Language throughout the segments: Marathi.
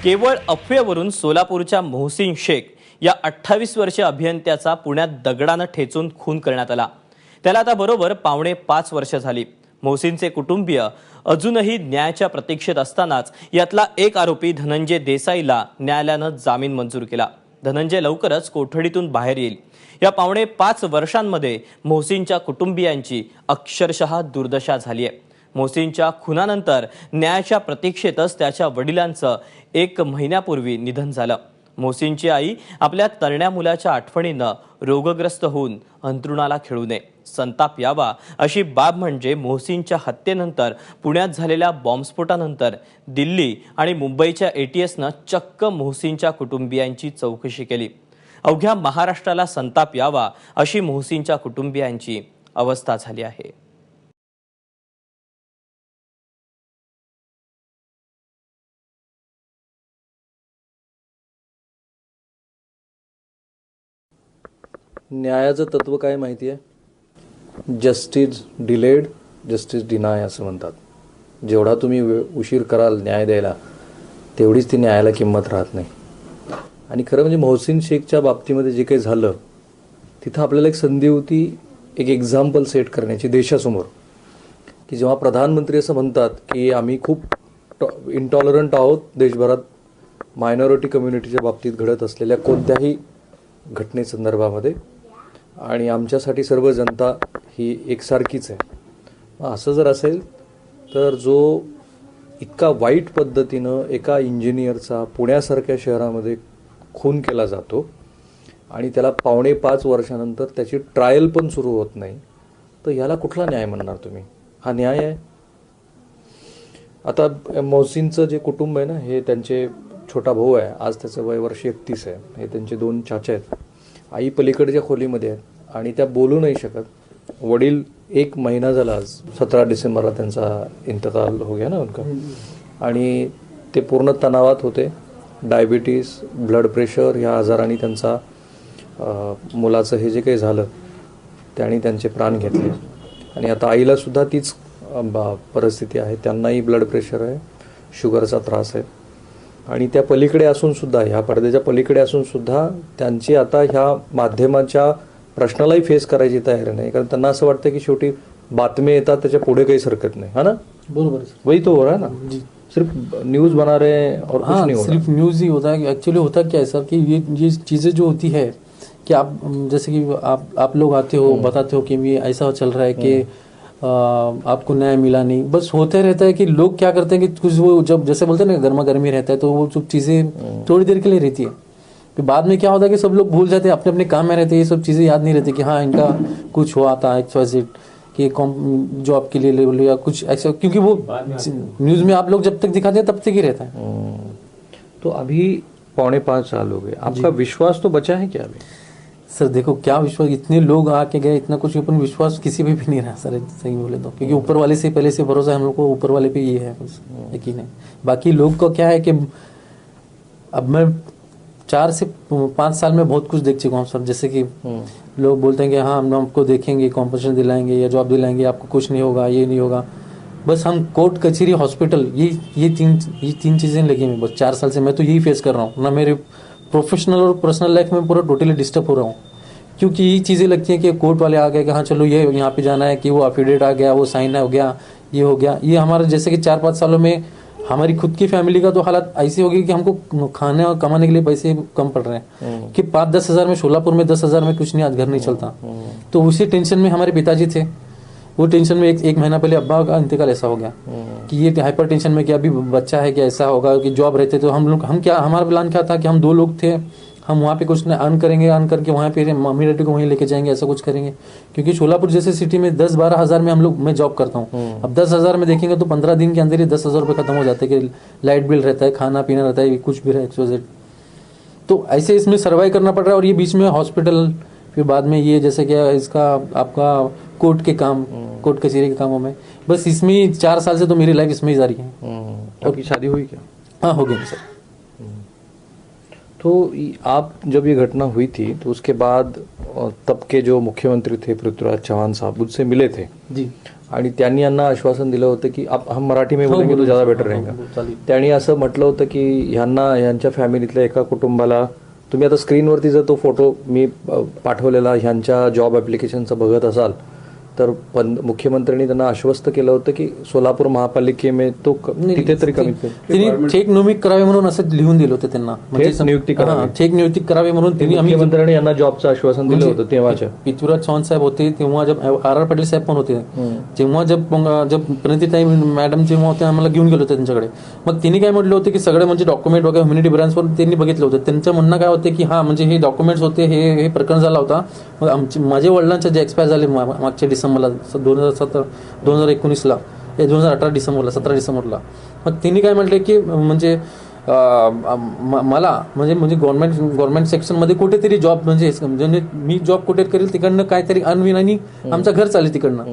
केवळ अफवेवरून सोलापूरच्या मोहसिन शेख या 28 वर्षीय अभियंत्याचा पुण्यात दगडानं ठेचून खून करण्यात आला। त्याला आता बरोबर पावणे 5 वर्ष झाली। मोहसिनचे कुटुंबीय अजूनही न्यायाच्या प्रतीक्षेत असतानाच यातला एक आरोपी धनंजय देसाईला न्यायालयानं जामीन मंजूर केला। धनंजय लवकरच कोठडीतून बाहेर येईल। या पावणे 5 वर्षांमध्ये मोहसिनच्या कुटुंबियांची अक्षरशः दुर्दशा झाली आहे। मोहसिनच्या खुनानंतर न्यायाच्या प्रतीक्षेतच त्याच्या वडिलांचं 1 महिन्यापूर्वी निधन झालं। मोहसिनची आई आपल्या तरण्या मुलाच्या आठवणीनं रोगग्रस्त होऊन अंथरुणाला खिळू नये, संताप यावा अशी बाब म्हणजे मोहसिनच्या हत्येनंतर पुण्यात झालेल्या बॉम्बस्फोटानंतर दिल्ली आणि मुंबईच्या एटीएसनं चक्क मोहसिनच्या कुटुंबियांची चौकशी केली। अवघ्या महाराष्ट्राला संताप यावा अशी मोहसिनच्या कुटुंबियांची अवस्था झाली आहे। न्यायाचं तत्व काय माहिती आहे? जस्टिस डिलेड जस्टिस डिनाय असं म्हणतात। जेवढा तुम्ही उशीर कराल न्याय द्यायला तेवढीच ती न्यायाला किंमत राहत नाही। आणि खरं म्हणजे मोहसिन शेखच्या बाबतीमध्ये जे काही झालं तिथं आपल्याला एक संधी होती एक एक्झाम्पल सेट करण्याची देशासमोर, की जेव्हा प्रधानमंत्री असं म्हणतात की आम्ही खूप इंटॉलरंट आहोत देशभरात मायनॉरिटी कम्युनिटीच्या बाबतीत घडत असलेल्या कोणत्याही घटनेसंदर्भामध्ये, आणि आमच्यासाठी सर्व जनता ही एकसारखीच आहे। असं जर असेल तर जो इतका वाईट पद्धतीनं एका इंजिनियरचा पुण्यासारख्या शहरामध्ये खून केला जातो आणि त्याला पावणे 5 वर्षानंतर त्याची ट्रायल पण सुरू होत नाही, तर याला कुठला न्याय म्हणणार तुम्ही? हा न्याय आहे? आता मोहसिनचं जे कुटुंब आहे ना, हे त्यांचे छोटा भाऊ आहे, आज त्याचं वय वर्ष 31 आहे, हे त्यांचे 2 चाचा आहेत। आई पलीकडच्या खोलीमध्ये आहेत आणि त्या बोलू नाही शकत। वडील 1 महिना झाला, आज 17 डिसेंबरला त्यांचा इंतकाल हो गया ना उनका, आणि ते पूर्ण तणावात होते। डायबिटीज, ब्लड प्रेशर ह्या आजारांनी त्यांचा मुलाचं हे जे काही झालं त्याने त्यांचे प्राण घेतले। आणि आता आईला सुद्धा तीच परिस्थिती आहे, त्यांनाही ब्लड प्रेशर आहे, शुगरचा त्रास आहे। आणि त्या पलीकडे असून सुद्धा, ह्या पडद्याच्या पलीकडे असून सुद्धा त्यांची आता ह्या माध्यमाच्या प्रश्नालाही फेस करायची तयारी नाही, कारण त्यांना असं वाटतं की शेवटी बातम्या येतात त्याच्या पुढे काही हरकत नाही, है ना? बरोबर, वही तो हो रहा है ना जी। सिर्फ न्यूज़ बना रहे हैं और कुछ नहीं हो रहा। सिर्फ न्यूज़ ही होता है। एक्चुअली होता क्या है सर कि ये चीज़ें जो होती है कि आप जैसे कि आप लोग आते हो बताते हो कि ये ऐसा चल रहा है कि आपको न्याय मिला नहीं, बस होते रहता है कि लोग क्या करते हैं कि कुछ वो जब जैसे बोलते हैं ना गर्मा गर्मी रहता है तो वो सब चीज़ें थोड़ी देर के लिए रहती है, फिर बाद में क्या होता है कि सब लोग भूल जाते हैं, अपने अपने काम में रहते हैं, ये सब चीज़ें याद नहीं रहती कि हाँ इनका कुछ हुआ था एक्चुअली कि जॉब के लिए लेवल या कुछ ऐसा, क्योंकि वो न्यूज़ में आप लोग जब तक दिखाते हैं तब तक ही रहता है। तो अभी पौने 5 साल हो गए, आपका विश्वास तो बचा है क्या अभी? सर देखो क्या विश्वास, इतने लोग आके गए, इतना कुछ, अपन विश्वास किसी पे भी नहीं रहा सर, सही बोले तो, क्योंकि ऊपर वाले से पहले से भरोसा हम लोग को ऊपर वाले पे ये है, यकीन है। बाकी लोग को क्या है कि अब मैं 4 से 5 साल में बहुत कुछ देख चुका हूँ सर। जैसे कि लोग बोलते हैं कि हाँ हम आपको देखेंगे, कॉम्पनसेशन दिलाएंगे या जॉब दिलाएंगे, आपको कुछ नहीं होगा, ये नहीं होगा। बस हम कोर्ट कचहरी हॉस्पिटल ये तीन चीज़ें लगी हैं बस 4 साल से। मैं तो यही फेस कर रहा हूँ ना, मेरे प्रोफेशनल और पर्सनल लाइफ में पूरा टोटली डिस्टर्ब हो रहा हूँ, क्योंकि ये चीज़ें लगती हैं कि कोर्ट वाले आ गए कि हाँ चलो ये यहाँ पे जाना है, कि वो एफिडेविट आ गया, वो साइन हो गया, ये हो गया। ये हमारा जैसे कि 4-5 सालों में हमारी खुद की फैमिली का तो हालत ऐसी होगी कि हमको खाने और कमाने के लिए पैसे कम पड़ रहे हैं कि 5-10 हज़ार में, सोलापुर में 10 हज़ार में कुछ नहीं, आज घर नहीं चलता। तो उसी टेंशन में हमारे पिताजी थे, वो टेंशन में एक महीना पहले अब्बा का इंतकाल ऐसा हो गया कि ये हाइपर टेंशन में कि अभी बच्चा है कि ऐसा होगा, कि जॉब रहते तो हम क्या, हमारा प्लान क्या था कि हम 2 लोग थे, हम वहाँ पे कुछ अर्न करेंगे, अर्न करके वहाँ पे मम्मी डैडी को वहीं लेके जाएंगे, ऐसा कुछ करेंगे। क्योंकि सोलापुर जैसे सिटी में 10-12 हज़ार में मैं जॉब करता हूँ। अब 10 हज़ार में देखेंगे तो 15 दिन के अंदर ही 10 हज़ार रुपये खत्म हो जाते हैं, कि लाइट बिल रहता है, खाना पीना रहता है, कुछ भी रहता है। तो ऐसे इसमें सर्वाइव करना पड़ रहा है। और ये बीच में हॉस्पिटल, फिर बाद में ये जैसे कि इसका आपका कोर्ट के काम, कोर्ट कचहरी के कामों में, बस इसमें 4 साल से तो मेरी लाइफ इसमें ही जा रही है। आपकी शादी हुई क्या? हाँ हो गई सर। तो आप जब ये घटना हुई थी तो उसके बाद तब के जो मुख्यमंत्री थे पृथ्वीराज चौहान साहब उनसे मिले थे जी आणि त्यांनी यांना आश्वासन दिलं होतं की आप हम मराठी में बोलेंगे तो ज़्यादा बेटर रहेगा. त्यांनी असं म्हटलं होतं की ह्यांच्या फॅमिलीतल्या एका कुटुंबाला तुम्ही आता स्क्रीनवरती जर तो फोटो मी पाठवलेला ह्यांच्या जॉब ॲप्लिकेशनचा बघत असाल तर मुख्यमंत्र्यांनी त्यांना आश्वस्त केलं होतं की सोलापूर महापालिकेमध्ये तो तिथे तरी कमीत कमी त्यांनी थेट नियुक्ती करावी म्हणून असं लिहून दिलं होतं त्यांना. थेट नियुक्ती करावी. थेट नियुक्ती करावी म्हणून त्यांनी मुख्यमंत्र्यांनी यांना जॉबचं आश्वासन दिलं होतं तेव्हाच्या. पृथ्वीराज चव्हाण साहेब होते तेव्हा, जब आर पाटील साहेब पण होते तेव्हा, जब प्रणितीताई मॅडम जेव्हा होते आम्हाला घेऊन गेलो होते त्यांच्याकडे. मग त्यांनी काय म्हटलं होतं की सगळे म्हणजे डॉक्युमेंट वगैरे ह्युमॅनिटी ब्रांचवर त्यांनी बघितलं होतं. त्यांचं म्हणणं काय होतं की हा म्हणजे हे डॉक्युमेंट्स होते, हे प्रकरण झाला होता. मग माझे वडिलांचे जे एक्सपायर झाले मागच्या डिसेंबरला 2019ला 2018 डिसेंबरला 17 डिसेंबरला. मग त्यांनी काय म्हटलं की म्हणजे मला म्हणजे गव्हर्नमेंट सेक्शनमध्ये कुठेतरी जॉब म्हणजे मी जॉब कुठे करेल तिकडनं काहीतरी अनविनानी आमचं घर चालेल तिकडनं.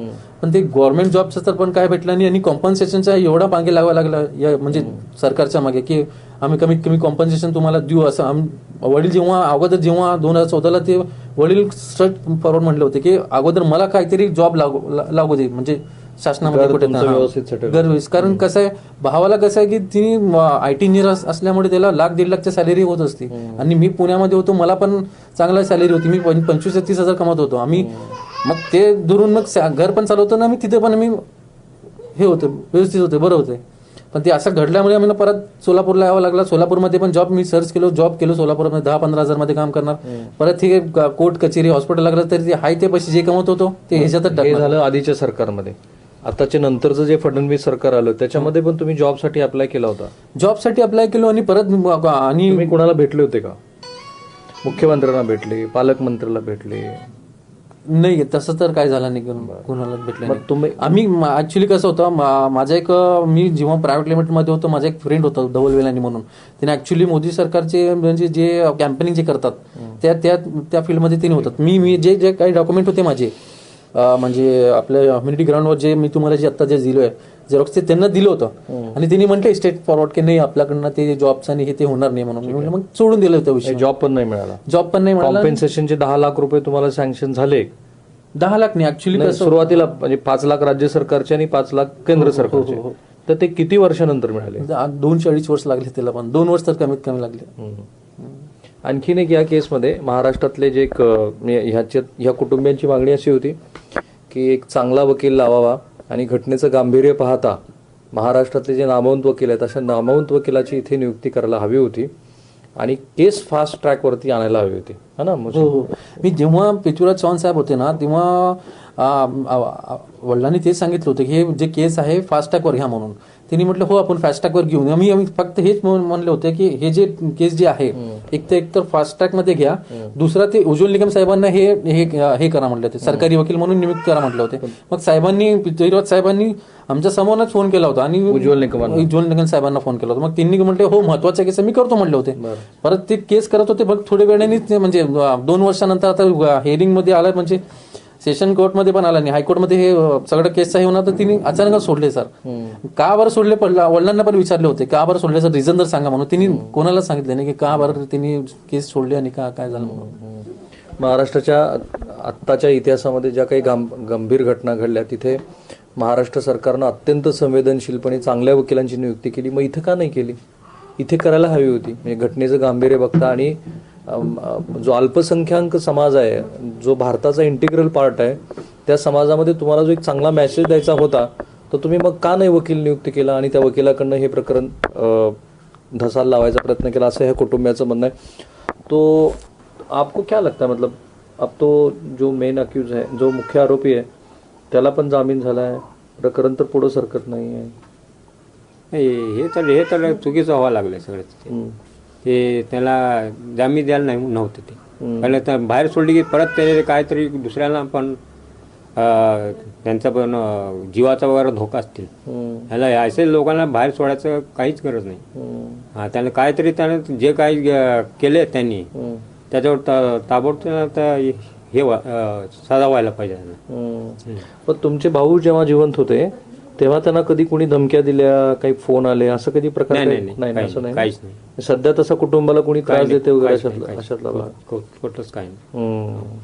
पण ते गव्हर्नमेंट जॉबचं तर पण काय भेटलं नाही आणि कॉम्पन्सेशनचा एवढा मागे लावा लागला या म्हणजे सरकारच्या मागे की आम्ही कमीत कमी कॉम्पन्सेशन तुम्हाला देऊ असं. वडील जेव्हा अगोदर 2014ला ते वडील स्ट्रेट फॉरवर्ड म्हटले होते की अगोदर मला काहीतरी जॉब लागू दे म्हणजे शासनामध्ये कुठे व्यवस्थित. कारण कसं आहे भावाला कसं आहे की ती IT इंजिनियर असल्यामुळे त्याला 1,00,000-1,50,000 सॅलरी होत असते आणि मी पुण्यामध्ये होतो, मला पण चांगला सॅलरी होती. मी 25-30 कमवत होतो आम्ही. मग ते दुरून मग घर पण चालवतो ना आम्ही, तिथे पण आम्ही हे होतं व्यवस्थित होते, बरं होते. पण ते असं घडल्यामुळे आम्हाला परत सोलापूरला यावं लागला. सोलापूरमध्ये पण जॉब मी सर्च केलो, जॉब केलो सोलापूरमध्ये 10-15 हजारमध्ये काम करणार. परत हे कोर्ट कचेरी हॉस्पिटल लागलं तरी ते हाय ते पैसे जे कमवत होतो ते ह्याच्यातच हे झालं आधीच्या सरकारमध्ये. आताच्या नंतरचं जे फडणवीस सरकार आलं त्याच्यामध्ये पण तुम्ही जॉबसाठी अप्लाय केला होता. जॉबसाठी अप्लाय केलो आणि परत आणि तुम्ही कोणाला भेटले होते का? मुख्यमंत्र्यांना भेटले, पालकमंत्र्याला भेटले? नाही तसं तर काय झालं नाही, कोणाला भेटलं मग तुम्ही आम्ही ऍक्च्युली कसं होतं माझा एक मी जेव्हा प्रायव्हेट लिमिटेडमध्ये होतो माझा एक फ्रेंड होता धवल वेलानी म्हणून. त्याने ऍक्च्युली मोदी सरकारचे म्हणजे जे कॅम्पेनिंग जे करतात त्या फील्डमध्ये तिने होतात. मी जे काही डॉक्युमेंट होते माझे म्हणजे आपल्या ह्युमॅनिटी ग्राउंडवर जे मी तुम्हाला जे आता जे दिलोय झेरॉक्स ते त्यांना दिलं होतं आणि त्यांनी म्हटलं स्टेट फॉरवर्ड की नाही आपल्याकडनं ते जॉबचं आणि हे ते होणार नाही म्हणून. मी म्हटलं मग सोडून दिलं होतं विषय. जॉब पण नाही मिळाला. जॉब पण नाही मिळाला. कॉम्पेन्सेशनचे 10 लाख रुपये तुम्हाला सँक्शन झाले. 10 लाख नाही ऍक्च्युली सुरुवातीला म्हणजे 5 लाख राज्य सरकारचे आणि 5 लाख केंद्र सरकारचे. तर ते किती वर्षानंतर मिळाले? 240 वर्ष लागले त्याला, पण 2 वर्ष तर कमीत कमी लागले. आणखीन एक या केसमध्ये महाराष्ट्रातले जे ह्या कुटुंबियांची मागणी अशी होती की एक चांगला वकील लावावा आणि घटनेचं गांभीर्य पाहता महाराष्ट्रातले जे नामवंत वकील आहेत अशा नामवंत वकिलाची इथे नियुक्ती करायला हवी होती आणि केस फास्ट ट्रॅकवरती आणायला हवी होती, है ना? मी जेव्हा पृथ्वीराज चव्हाण साहेब होते ना तेव्हा वडिलांनी तेच सांगितलं होतं की हे जे केस आहे फास्ट ट्रॅकवर घ्या म्हणून. त्यांनी म्हटलं हो आपण फास्ट ट्रॅकवर घेऊन. आम्ही फक्त हेच म्हणले होते की हे जे केस जे आहे एक तर फास्ट ट्रॅक मध्ये घ्या, दुसरा ते उज्ज्वल निकम साहेबांना हे करा म्हटले होते, सरकारी वकील म्हणून नियुक्त करा म्हटले होते. मग पृथ्वीराज साहेबांनी आमच्या समोरच फोन केला होता आणि उज्ज्वल निकम साहेबांना फोन केला होता. मग त्यांनी म्हटले हो महत्वाचा केस मी करतो म्हटले होते. परत ते केस करत होते. मग थोड्या वेळाने म्हणजे 2 वर्षानंतर आता हिअरिंग मध्ये आलं म्हणजे सेशन कोर्टमध्ये पण आला नाही, हायकोर्टमध्ये हे सगळं केस आहे होणार तर तिने अचानकच सोडले. सर का बरं सोडले वडिलांना पण विचारले होते का बरं सोडले सर, रिझन जर सांगा म्हणून. तिने कोणाला सांगितलं नाही की का बरं तिने केस सोडले आणि काय झालं म्हणून. महाराष्ट्राच्या आत्ताच्या इतिहासामध्ये ज्या काही गंभीर घटना घडल्या तिथे महाराष्ट्र सरकारनं अत्यंत संवेदनशीलपणे चांगल्या वकिलांची नियुक्ती केली. मग इथं का नाही केली? इथे करायला हवी होती. म्हणजे घटनेचं गांभीर्य बघता आणि जो अल्पसंख्याक समाज आहे, जो भारताचा इंटिग्रल पार्ट आहे, त्या समाजामध्ये तुम्हाला जो एक चांगला मेसेज द्यायचा होता तर तुम्ही मग का नाही वकील नियुक्त केला आणि त्या वकिलाकडनं हे प्रकरण ढसाल लावायचा प्रयत्न केला असं ह्या कुटुंबियाचं म्हणणं आहे. तो आपको क्या लगता है, मतलब अब तो जो मेन अक्यूज है, जो मुख्य आरोपी आहे त्याला पण जामीन झाला आहे, प्रकरण तर पुढं सरकत नाही आहे. हे तर चुकीचं व्हावं लागलं सगळं. ते त्याला जामीन द्यायला नव्हतं ते. पहिलं तर बाहेर सोडली की परत त्याने काहीतरी दुसऱ्याला पण त्यांचा पण जीवाचा वगैरे धोका असतील. ह्याला असे लोकांना बाहेर सोडायचं काहीच गरज नाही. हा त्याला काहीतरी त्याने जे काही केले त्यांनी त्याच्यावर ताबडतोब हे सजा व्हायला पाहिजे. पण तुमचे भाऊ जेव्हा जिवंत होते तेव्हा त्यांना कधी कोणी धमक्या दिल्या, काही फोन आले, असं कधी प्रकार नाही, काही- नाही, नाही काही असं नाही काहीच नाही. सध्या तसं कुटुंबाला कोणी त्रास काही नाही, देते वगैरे काहीच नाही, अशातला काहीच अशातला भाग. कुठंच काही नाही.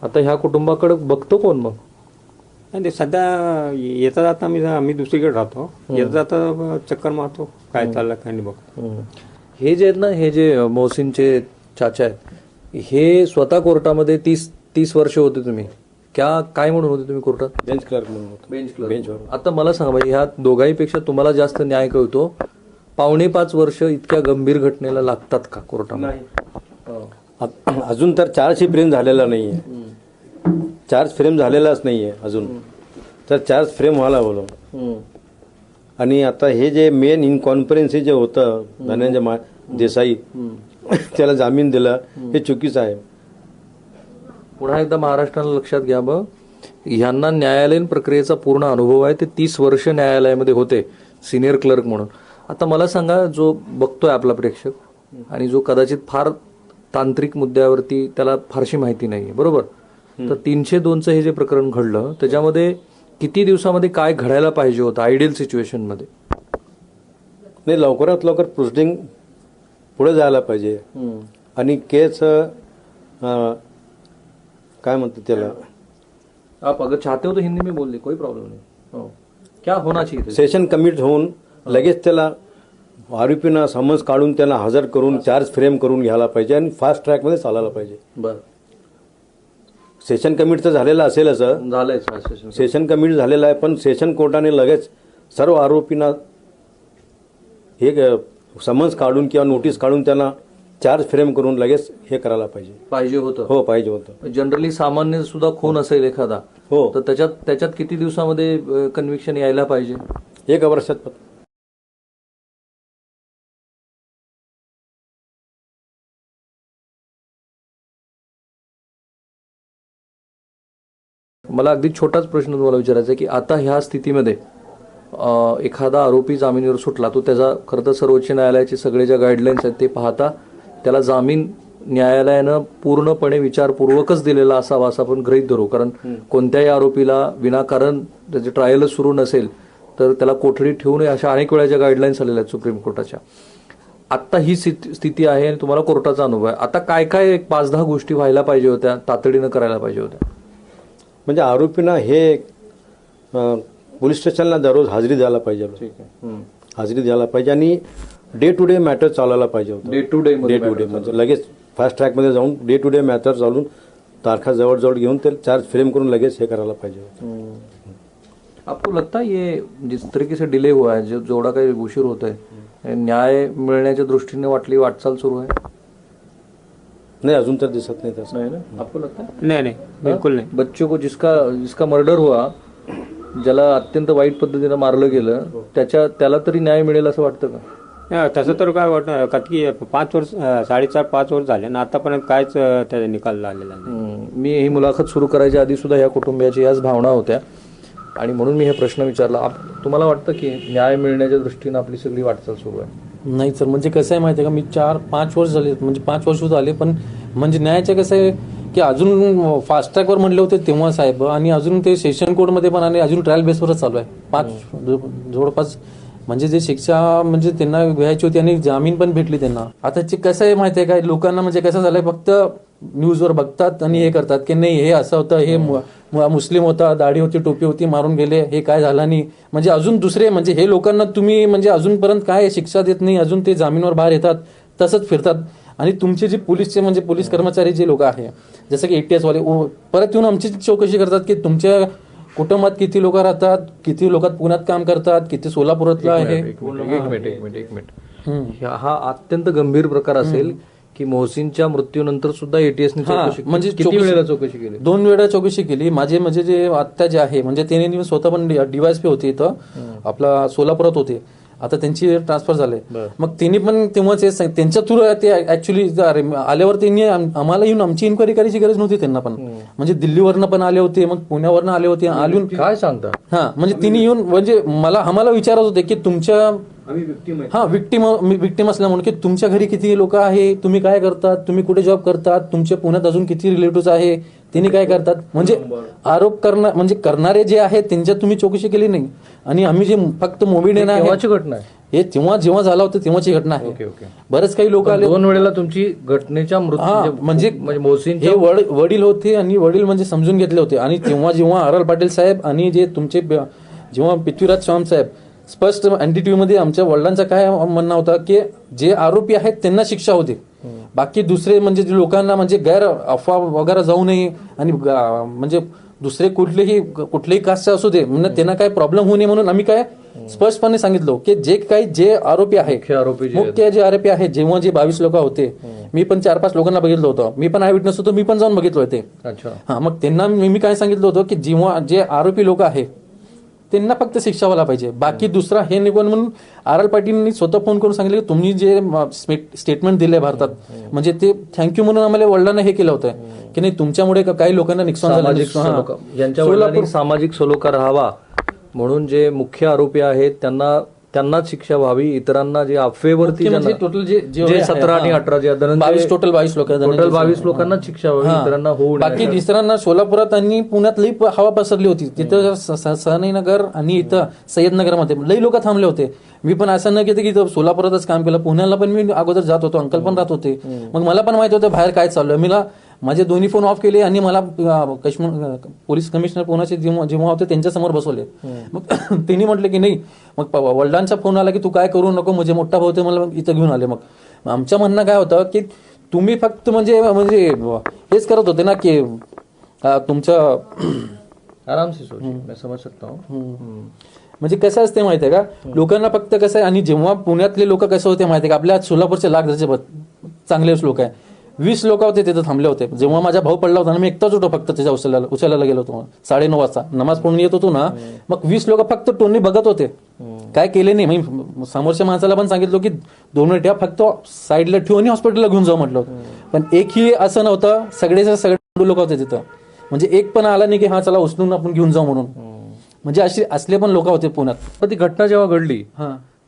आता ह्या कुटुंबाकडे बघतो कोण मग? आणि ते सध्या येता जाता आम्ही दुसरीकडे राहतो, येता जाता चक्कर मारतो, काय चाललं काय नाही बघतो. हे जे आहेत ना, हे जे मोहसिनचे चाचा आहेत, हे स्वतः कोर्टामध्ये 30 वर्ष होते तुम्ही. काय म्हणून होते तुम्ही कोर्टात? बेंच क्लर्क म्हणून होतो. Bench clerk. आता मला सांगा भाई, ह्या दोघांपेक्षा तुम्हाला जास्त न्याय कळतो 4.5 वर्ष इतक्या गंभीर घटनेला लागतात का कोर्टामध्ये? अजून तर चार्जही फ्रेम झालेला नाहीये. चार्ज फ्रेम झालेलाच नाहीये अजून, तर चार्ज फ्रेम व्हायला बोलव. आणि आता हे जे मेन इनकॉन्फरन्सी जे होतं धनंजय देसाई, त्याला जामीन दिला, हे चुकीचं आहे. पुन्हा एकदा महाराष्ट्राला लक्षात घ्या, मग ह्यांना न्यायालयीन प्रक्रियेचा पूर्ण अनुभव आहे. ते 30 वर्ष न्यायालयामध्ये होते सिनियर क्लर्क म्हणून. आता मला सांगा, जो बघतोय आपला प्रेक्षक आणि जो कदाचित फार तांत्रिक मुद्द्यावरती त्याला फारशी माहिती नाहीये, बरोबर, तर 302चं हे जे प्रकरण घडलं त्याच्यामध्ये किती दिवसामध्ये काय घडायला पाहिजे होतं आयडियल सिच्युएशन मध्ये? नाही, लवकरात लवकर प्रोसिडिंग पुढे जायला पाहिजे. आणि केस काय म्हणतात त्याला, आप अगर चाहते हो तो हिंदी में बोल दे, कोई प्रॉब्लम नहीं. हो, क्या होना चाहिए? सेशन कमिट होऊन लगेच त्याला आरोपींना समन्स काढून त्यांना हजर करून चार्ज फ्रेम करून घ्यायला पाहिजे आणि फास्ट ट्रॅकमध्ये चालायला पाहिजे. बरं, सेशन कमिट तर झालेलं असेलच, झालंय सेशन कमिट झालेलं आहे, पण सेशन कोर्टाने लगेच सर्व आरोपींना हे समन्स काढून किंवा नोटीस काढून त्यांना चार्ज फ्रेम करून लगेच हे करायला पाहिजे होतं. हो, पाहिजे होतं. जनरली सामान्य सुद्धा खून असेल एखादा, हो, तर त्याच्यात किती दिवसामध्ये कन्व्हिक्शन यायला पाहिजे? 1 वर्षात. मला अगदी छोटाच प्रश्न तुम्हाला विचारायचा आहे की आता ह्या स्थितीमध्ये एखादा आरोपी जामिनीवर सुटला, तो त्याचा खरं तर सर्वोच्च न्यायालयाचे सगळे ज्या गाईडलाईन्स आहेत ते पाहता त्याला जामीन न्यायालयानं पूर्णपणे विचारपूर्वकच दिलेला असावा असं आपण गृहीत धरू. कारण कोणत्याही आरोपीला विनाकारण त्याचे ट्रायलच सुरू नसेल तर त्याला कोठडीत ठेवू नये अशा अनेक वेळा ज्या गाईडलाईन्स आलेल्या आहेत सुप्रीम कोर्टाच्या. आत्ता ही स्थिती आहे आणि तुम्हाला कोर्टाचा अनुभव आहे. आता काय काय 5-10 गोष्टी व्हायला पाहिजे होत्या, तातडीनं करायला पाहिजे होत्या? म्हणजे आरोपींना हे पोलीस स्टेशनला दररोज हजेरी द्यायला पाहिजे. हजेरी द्यायला पाहिजे आणि डे टू डे मॅटर चालायला पाहिजे होतं. डे टू डे म्हणजे लगेच फास्ट ट्रॅकमध्ये जाऊन डे टू डे मॅटर चालून तारखा जवळ गेऊन ते चार्ज फ्रेम करून लगेच हे करायला पाहिजे होतं. आपको लगता है ये जिस तरीके से डिले हुआ है, जो जेवढा काही उशीर होत आहे, न्याय मिळण्याच्या दृष्टीने वाटली वाटचाल सुरू आहे? नाही, अजून तर दिसत नाही तसं. नहीं ना? आपको लगता है? नाही, बिलकुल नाही. बच्चों को जिसका मर्डर हुआ, ज्याला अत्यंत वाईट पद्धतीने मारलं गेलं, त्याला तरी न्याय मिळेल असं वाटतं का? तसं तर काय वाटतं का की 5 वर्ष 4.5-5 वर्ष झाले ना, आतापर्यंत कायच त्याचा निकाल आलेला नाही. मी ही मुलाखत सुरू करायच्या आधी सुद्धा या कुटुंबियाची याच भावना होत्या आणि म्हणून मी हे प्रश्न विचारला. तुम्हाला वाटतं की न्याय मिळण्याच्या दृष्टीने आपली सगळी वाटचाल सुरू आहे? नाही सर, म्हणजे कसं आहे माहिती आहे का, मी 4-5 वर्ष झाले, म्हणजे 5 वर्ष झाले, पण म्हणजे न्यायाचं कसं आहे की अजून फास्ट ट्रॅकवर म्हणले होते तेव्हा साहेब, आणि अजून ते सेशन कोर्टमध्ये पण आणि अजून ट्रायल बेसवरच चालू आहे. जवळपास म्हणजे जे शिक्षा म्हणजे त्यांना घ्यायची होती आणि जामीन पण भेटली त्यांना. आता कसं आहे माहिती आहे का, लोकांना म्हणजे कसं झालंय, फक्त न्यूजवर बघतात आणि हे करतात की नाही हे असं होतं, हे मुस्लिम होता, दाढी होती, टोपी होती, मारून गेले, हे काय झालं नाही. म्हणजे अजून दुसरे म्हणजे हे लोकांना तुम्ही म्हणजे अजूनपर्यंत काय शिक्षा देत नाही, अजून ते जामीनवर बाहेर येतात, तसंच फिरतात. आणि तुमचे जे पोलीसचे म्हणजे पोलीस कर्मचारी जे लोक आहे, जसं की ATS वाले परत येऊन आमची चौकशी करतात की तुमच्या कुटुंबात किती लोक राहतात, किती लोक पुण्यात काम करतात, किती सोलापुरातला आहे. एक मिनिट. हा अत्यंत गंभीर प्रकार असेल की मोहसिनच्या मृत्यूनंतर सुद्धा ATSने चौकशी म्हणजे किती वेळेला चौकशी केली? 2 वेळा चौकशी केली. माझे म्हणजे जे आत्ता जे आहे म्हणजे त्याने स्वतः पण DYSP होते इथं आपला सोलापुरात होते, आता त्यांची ट्रान्सफर झाले. मग त्यांनी पण तेव्हाच त्यांच्या थ्रू ते ऍक्च्युली आल्यावर त्यांनी आम्हाला येऊन आमची इन्क्वायरी करायची गरज नव्हती त्यांना पण. म्हणजे दिल्लीवरनं पण आले होते, मग पुण्यावरनं आले होते, आले काय सांगता? म्हणजे तिने येऊन म्हणजे आम्हाला विचारत होते की तुमच्या हा विक्टिम असल्या म्हणून की तुमच्या घरी किती लोक आहे, तुम्ही काय करतात, तुम्ही कुठे जॉब करतात, तुमच्या पुण्यात अजून किती रिलेटिव्ह आहे, त्यांनी काय करतात, म्हणजे आरोप म्हणजे करणारे जे आहेत त्यांच्यात तुम्ही चौकशी केली नाही. आणि आम्ही जे फक्त मोबाईल केव्हाची घटना आहे हे जेव्हा झाला होता तेव्हाची घटना आहे. बरेच काही लोक आले 2 वेळेला तुमची घटनेच्या मृत्यू म्हणजे मोहसिनचे हे वडील होते आणि वडील म्हणजे समजून घेतले होते. आणि जेव्हा आर पाटील साहेब आणि जे तुमचे जेव्हा पृथ्वीराज चव्हाण साहेब स्पष्ट एनडीटीव्ही मध्ये आमच्या वडिलांचा काय म्हणणं होता की जे आरोपी आहेत त्यांना शिक्षा होते, बाकी दुसरे म्हणजे लोकांना म्हणजे गैर अफवा वगैरे जाऊ नये आणि म्हणजे दुसरे कुठलेही कास्ट असू दे म्हणजे त्यांना काय प्रॉब्लेम होऊ नये म्हणून आम्ही काय स्पष्टपणे सांगितलं की जे आरोपी आहे मुख्य जे आरोपी आहे, जेव्हा जे 22 लोक होते, मी पण 4-5 लोकांना बघितलं होतं, मी पण आय विटनेस होतो, मी पण जाऊन बघितलं होते. हा, मग त्यांना मी काय सांगितलं होतं की जेव्हा जे आरोपी लोक आहे त्यांना फक्त शिक्षा व्हायला पाहिजे, बाकी दुसरा हे निघून. म्हणून आर पाटीलनी स्वतः फोन करून सांगितलं की तुम्ही जे स्टेटमेंट दिले भारतात म्हणजे ते थँक्यू म्हणून आम्हाला वडिलांना हे केलं होतं की नाही तुमच्यामुळे काही लोकांना नुकसान झालं. यांच्या वडिलांनी सामाजिक सलोखा राहावा म्हणून जे मुख्य आरोपी आहेत त्यांनाच शिक्षा व्हावी, इतरांना जे अफवेवरती टोटल जे 17 आणि 18 जे टोटल 22 लोकांना शिक्षा व्हावी, इतरांना होऊ नये. बाकी दुसऱ्यांना सोलापुरात आणि पुण्यात लई हवा पसरली होती, तिथं सनईनगर आणि इथं सय्यदनगरमध्ये लई लोक थांबले होते. मी पण असं न की सोलापुरातच काम केलं, पुण्याला पण मी अगोदर जात होतो, अंकल पण राहत होते, मग मला पण माहित होतं बाहेर काय चालू आहे. मला माझे दोन्ही फोन ऑफ केले आणि मला पोलीस कमिशनर पुण्याचे जेव्हा होते त्यांच्यासमोर बसवले. मग त्यांनी म्हटले की नाही, मग वडिलांचा फोन आला की तू काय करू नको, म्हणजे मोठा भाऊ ते मला इथं घेऊन आले. मग आमचं म्हणणं काय होतं की तुम्ही फक्त म्हणजे हेच करत होते ना की तुमचं आराम से सोचिए, मैं समझ सकता हूँ. म्हणजे कसं असते माहितीये का, लोकांना फक्त कसं आहे. आणि जेव्हा पुण्यातले लोक कसं होते माहितीये का, आपल्या सोलापूरचे लाख चांगले लोक आहे, 20 लोक होते तिथे थांबले होते. जेव्हा माझा भाऊ पडला होता ना, मी एकटाच होतो फक्त त्याच्या उचलायला गेलो होतो. 9:30 वाजता नमाज पढून येत होतो ना, मग 20 लोक फक्त टोनी बघत होते, काय केले नाही. मी समोरच्या माणसाला पण सांगितलं की 2 मिनिट फक्त साईडला ठेवून आणि हॉस्पिटलला घेऊन जाऊ म्हटलं होतं, पण एकही असं नव्हतं. सगळे लोक होते तिथं, म्हणजे एक पण आला नाही की हा चला उचलून आपण घेऊन जाऊ म्हणून. म्हणजे असे असले पण लोक होते पुण्यात. पण ती घटना जेव्हा घडली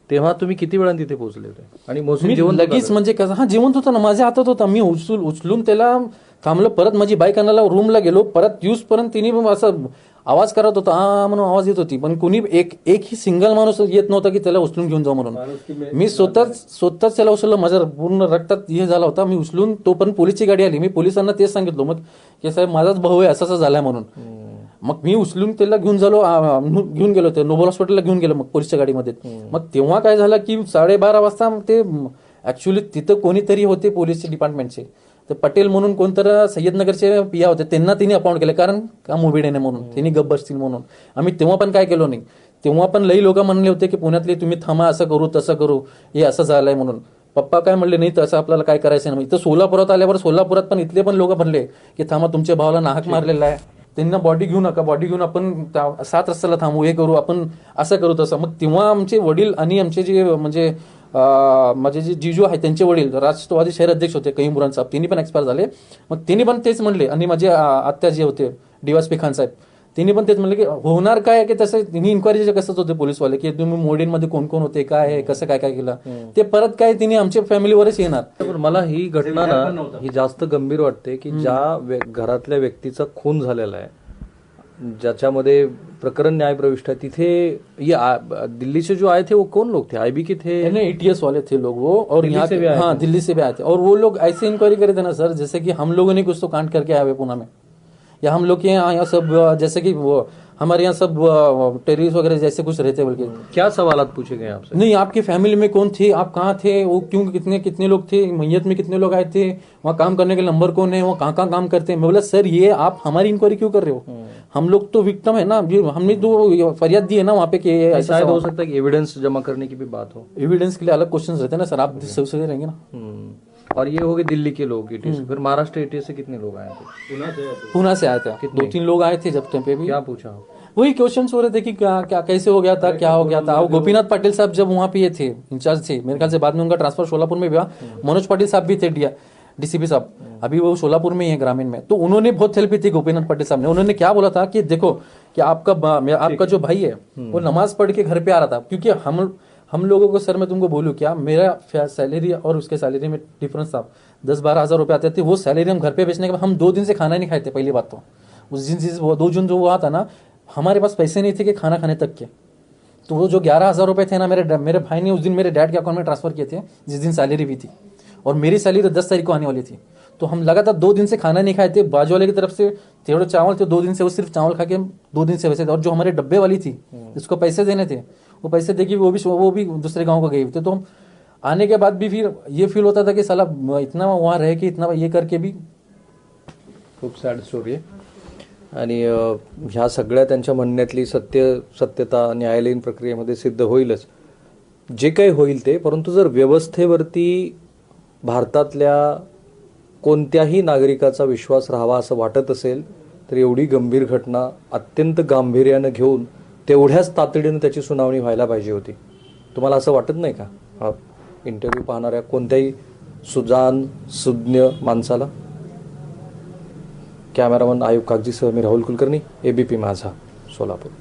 तेव्हा तुम्ही किती वेळा तिथे पोहोचले होते? आणि मोहसिन जेवण लगेच म्हणजे कसं जिवंत होता ना, माझ्या हातात होता. मी उचलून त्याला थांबलो, परत माझी बाईक आणायला रूमला गेलो, परत यूज पर्यंत तिने असं आवाज करत होता, म्हणून आवाज येत होती, पण कोणी एकही सिंगल माणूस येत नव्हता की त्याला उचलून घेऊन जाऊ म्हणून. मी स्वतःच त्याला उचललं, माझ्या पूर्ण रक्तात हे झाला होता. मी उचलून तो पण पोलीसची गाडी आली, मी पोलिसांना तेच सांगितलं मग की साहेब माझाच भाऊ आहे असं झालाय म्हणून. मग मी उचलून त्याला घेऊन घेऊन गेलो होतो नोबल हॉस्पिटलला घेऊन गेलो मग पोलीसच्या गाडीमध्ये. मग तेव्हा काय झालं की 12:30 वाजता ते ऍक्च्युली तिथं कोणीतरी होते पोलीसचे डिपार्टमेंटचे, तर पटेल म्हणून कोणतरी सय्यदनगरचे पिया होते, त्यांना तिने अपॉइंट केलं, कारण का मोबिड येणे म्हणून त्यांनी गप्प बसतील म्हणून. आम्ही तेव्हा पण काय केलो नाही. तेव्हा पण लई लोक म्हणले होते की पुण्यातले तुम्ही थांबा, असं करू तसं करू, हे असं झालंय म्हणून. पप्पा काय म्हणले नाही तसं आपल्याला काय करायचं नाही. इथं सोलापुरात आल्यावर सोलापुरात पण इथले पण लोक म्हणले की थांबा, तुमच्या भावाला नाहक मारलेला आहे, त्यांना बॉडी घेऊ नका, बॉडी घेऊन आपण 7 रस्त्याला थांबू, हे करू, आपण असं करू तसं. मग तेव्हा आमचे वडील आणि आमचे जे म्हणजे माझे जे जिजू आहे त्यांचे वडील राष्ट्रवादी शहर अध्यक्ष होते कैमुरान साहेब, त्यांनी पण एक्सपायर झाले. मग त्यांनी पण तेच म्हणले, आणि माझे आत्या जे होते DYSP खान साहेब, त्यांनी पण तेच म्हणले की होणार काय की तसं. त्यांनी इन्क्वायरी कसंच होते पोलीसवाले की तुम्ही मोडींमध्ये कोण कोण होते, काय आहे, कसं काय काय केलं, ते परत काय तिने आमच्या फॅमिलीवरच येणार. पण मला ही घटना ना ही जास्त गंभीर वाटते की ज्या घरातल्या व्यक्तीचा खून झालेला आहे, ज्याच्यामध्ये प्रकरण न्यायप्रविष्ट है, तिथे दिल्ली से जो आए थे वो कौन लोग थे? IB के थे? ATS वाले थे लोग वो, और यहाँ से हाँ दिल्ली से भी आए थे. और वो लोग ऐसे इंक्वायरी करे थे ना सर, जैसे कि हम लोगों ने कुछ तो कांड करके आए हुए पुणे में, या हम लोग के यहाँ सब जैसे कि वो हमारे यहाँ सब टेररिस्ट वगैरह जैसे कुछ रहते बोल के. क्या सवाल पूछे गए आपसे? नहीं, आपकी फैमिली में कौन थे, आप कहाँ थे, वो क्यों, कितने लोग थे, मैयत में कितने लोग आए थे, वहाँ काम करने के नंबर कौन है, वो कहाँ काम करते हैं. मैं बोला सर ये आप हमारी इंक्वायरी क्यों कर रहे हो, हम लोग तो विक्टिम है ना, हमने तो फरियाद दी है ना वहाँ पे कि ऐसा शायद हो सकता है कि एविडेंस जमा करने की भी बात हो. एविडेंस के लिए अलग क्वेश्चन रहते हैं ना सर, आप सब सही रहेंगे ना. और ये हो गए दिल्ली के लोग ATS से. फिर महाराष्ट्र ATS से कितने लोग आए थे? पुणे से आए थे 2-3 लोग आए थे. जब पे भी क्या पूछा? वही क्वेश्चन हो रहे थे कि क्या कैसे हो गया था, क्या हो गया था. गोपीनाथ पाटिल साहब जब वहाँ पे ये थे, इंचार्ज थे, मेरे ख्याल से बाद में उनका ट्रांसफर सोलापुर में भी हुआ. मनोज पाटिल साहब भी थे DCP साहब, अभी वो सोलापुर में ही है ग्रामीण में. तो उन्होंने बहुत हेल्प की थी गोपीनाथ पाटिल साहब ने. उन्होंने क्या बोला था कि देखो कि आपका जो भाई है वो नमाज पढ़ के घर पे आ रहा था, क्योंकि हम लोगों को सर मैं तुमको बोलूँ क्या, मेरा सैलरी और उसके सैलरी में डिफरेंस था 10-12 हज़ार रुपये आते थे। वो सैलरी हम घर पे बेचने के बाद हम 2 दिन से खाना नहीं खाए थे। पहली बात तो उस दिन 2 जून जो हुआ था ना, हमारे पास पैसे नहीं थे कि खाना खाने तक के। तो वो जो 11,000 रुपये थे ना, मेरे भाई ने उस दिन मेरे डैड के अकाउंट में ट्रांसफर किए थे, जिस दिन सैलरी भी थी, और मेरी सैलरी 10 तारीख को आने वाली थी। तो हम लगातार 2 दिन से खाना नहीं खाए थे। बाजू वाले की तरफ से थोड़े चावल थे, 2 दिन से वो सिर्फ चावल खा के 2 दिन से वैसे थे। और जो हमारे डब्बे वाली थी, जिसको पैसे देने थे, वो पैसे देगी वो भी दूसरे गाँव को गए थे। तो हम आने के बाद भी फिर ये फील होता था कि साला इतना वहाँ रह के इतना ये करके भी। खूप सॅड स्टोरी आहे. आणि ह्या सगळ्या त्यांच्या म्हणण्यातली सत्यता न्यायालयीन प्रक्रियेमध्ये सिद्ध होईलच, जे काही होईल ते. परंतु जर व्यवस्थेवरती भारतातल्या कोणत्याही नागरिकाचा विश्वास राहावा असं वाटत असेल तर एवढी गंभीर घटना अत्यंत गांभीर्यानं घेऊन तेवढ्याच तातडीनं त्याची सुनावणी व्हायला पाहिजे होती. तुम्हाला असं वाटत नाही का हा इंटरव्ह्यू पाहणाऱ्या कोणत्याही सुजान सुज्ञ माणसाला? कॅमेरामन आयुब कागजीसह मी राहुल कुलकर्णी, ABP माझा, सोलापूर.